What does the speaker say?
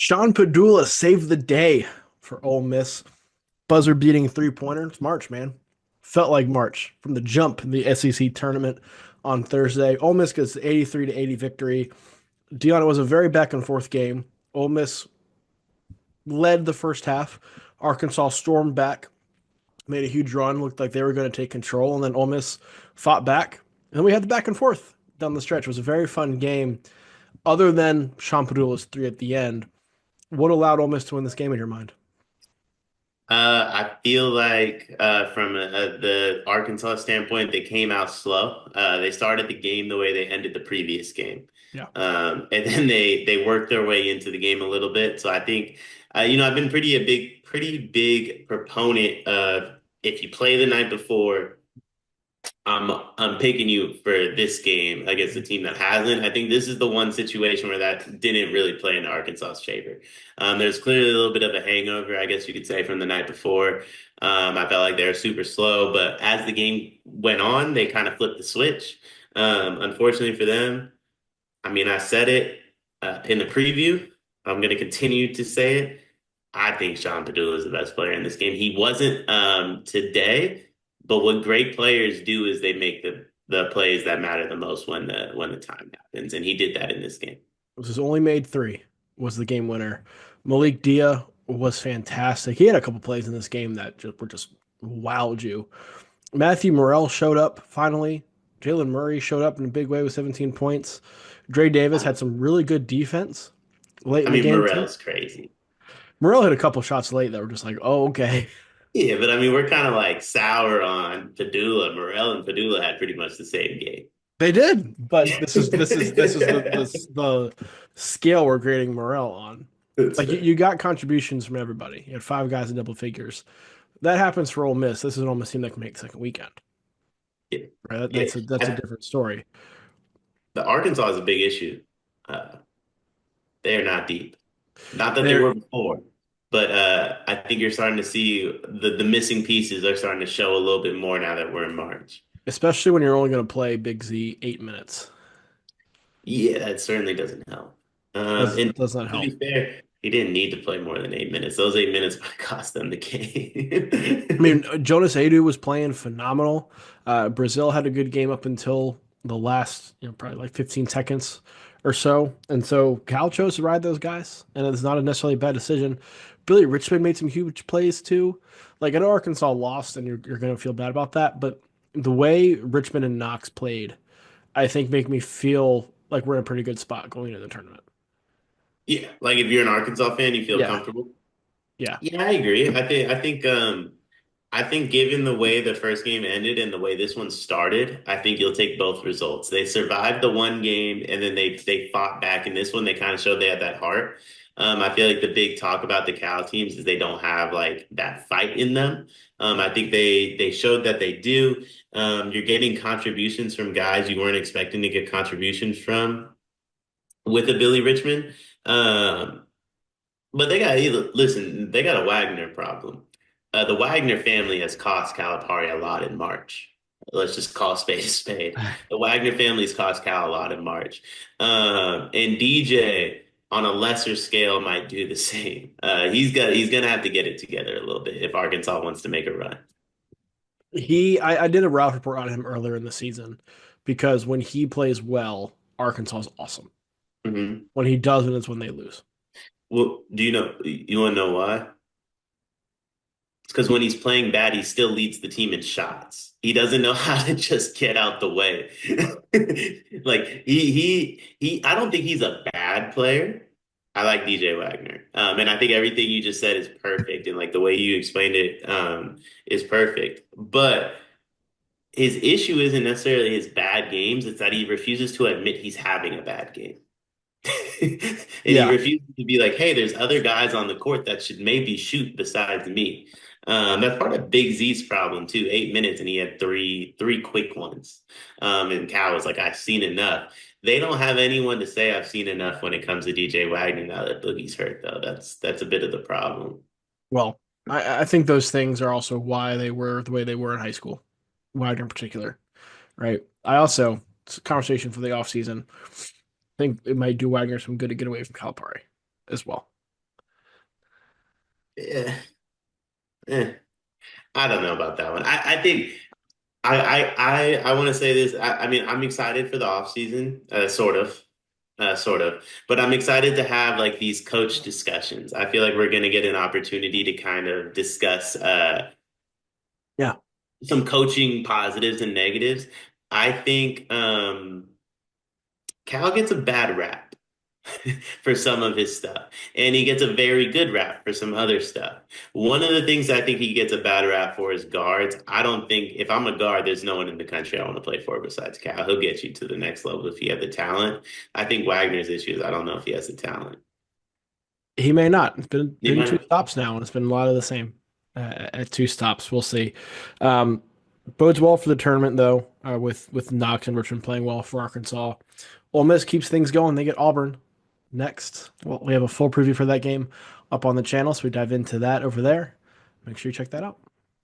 Sean Padula saved the day for Ole Miss. Buzzer beating three-pointer. It's March, man. Felt like March from the jump in the SEC tournament on Thursday. Ole Miss gets the 83 to 80 victory. Dion, it was a very back and forth game. Ole Miss led the first half. Arkansas stormed back, made a huge run, looked like they were going to take control, and then Ole Miss fought back. And then we had the back and forth down the stretch. It was a very fun game. Other than Sean Padula's three at the end, what allowed Ole Miss to win this game in your mind? I feel like from the Arkansas standpoint, they came out slow. They started the game the way they ended the previous game, Yeah. and then they worked their way into the game a little bit. So I think, I've been pretty big proponent of if you play the night before. I'm picking you for this game against the team that hasn't. I think this is the one situation where that didn't really play in Arkansas's favor. There's clearly a little bit of a hangover, I guess you could say, from the night before. I felt like they were super slow, but as the game went on, they kind of flipped the switch. Unfortunately for them, I mean, I said it in the preview. I'm going to continue to say it. I think Sean Padula is the best player in this game. He wasn't today, but what great players do is they make the plays that matter the most when the time happens, and he did that in this game. This was only made three, was the game winner. Malik Dia was fantastic. He had a couple plays in this game that just wowed you. Matthew Morrell showed up finally. Jalen Murray showed up in a big way with 17 points. Dre Davis had some really good defense late I in the mean, game too. Morel's crazy. Morrell hit a couple shots late that were just like, oh, okay. Yeah, but I mean, we're kind of like sour on Padula. Morel and Padula had pretty much the same game. They did, but this is the scale we're grading Morrell on. That's Like fair. you got contributions from everybody. You had five guys in double figures. That happens for Ole Miss. This is an Ole Miss team that can make second weekend, Yeah, right? yeah. That's a different story. The Arkansas is a big issue. Uh, they are not deep. Not that they They're were before, but I think you're starting to see the missing pieces are starting to show a little bit more now that we're in March. especially when you're only going to play Big Z 8 minutes. Yeah, that certainly doesn't help. And Does not to be help. fair, he didn't need to play more than 8 minutes. Those 8 minutes might cost them the I game. mean, Jonas Adu was playing phenomenal. Brazil had a good game up until the last, probably like 15 seconds or so. And so Cal chose to ride those guys, and it's not a necessarily bad decision. Billy Richmond made some huge plays too. Like I know Arkansas lost, and you're going to feel bad about that, but the way Richmond and Knox played, I think make me feel like we're in a pretty good spot going into the tournament. Yeah, like if you're an Arkansas fan, you feel Yeah, comfortable. yeah. Yeah, I agree. I think given the way the first game ended and the way this one started, I think you'll take both results. They survived the one game and then they fought back in this one. They kind of showed they had that heart. I feel like the big talk about the Cal teams is they don't have like that fight in them. I think they showed that they do. You're getting contributions from guys you weren't expecting to get contributions from with a Billy Richmond. Um, but listen, they got a Wagner problem. The Wagner family has cost Calipari a lot in March. Let's just call a spade a spade. The Wagner family's cost Cal a lot in March. And DJ on a lesser scale might do the same. He's gonna have to get it together a little bit if Arkansas wants to make a run. I did a route report on him earlier in the season because when he plays well, Arkansas is awesome. Hmm. When he doesn't, it's when they lose. Well, you want to know why? It's because when he's playing bad, he still leads the team in shots. He doesn't know how to just get out the way. Like I don't think he's a bad player. I like DJ Wagner. And I think everything you just said is perfect. And like the way you explained it, is perfect. But his issue isn't necessarily his bad games. It's that he refuses to admit he's having a bad game. And he Yeah, refuses to be like, hey, there's other guys on the court that should maybe shoot besides me. That's part of Big Z's problem too. 8 minutes and he had three quick ones. And Cal was like, I've seen enough. They don't have anyone to say I've seen enough when it comes to DJ Wagner now that Boogie's hurt though. That's a bit of the problem. well, I think those things are also why they were the way they were in high school, Wagner in particular, right? I also, it's a conversation for the offseason. I think it might do Wagner some good to get away from Calipari as well. eh, eh, I don't know about that one. I think I want to say this. I mean, I'm excited for the offseason, sort of. But I'm excited to have like these coach discussions. I feel like we're going to get an opportunity to kind of discuss Yeah. some coaching positives and negatives. I think Cal gets a bad rap for some of his stuff, and he gets a very good rap for some other stuff. One of the things I think he gets a bad rap for is guards. I don't think if I'm a guard, there's no one in the country I want to play for besides Cal. He'll get you to the next level if you have the talent. I think Wagner's issue is I don't know if he has the talent. He may not. It's He been might two not. stops now, and it's been a lot of the same at two stops. We'll see. Um, Bodes well for the tournament though, with Knox and Richmond playing well for Arkansas. Ole Miss keeps things going. They get Auburn next. Well, we have a full preview for that game up on the channel, so we dive into that over there. Make sure you check that out.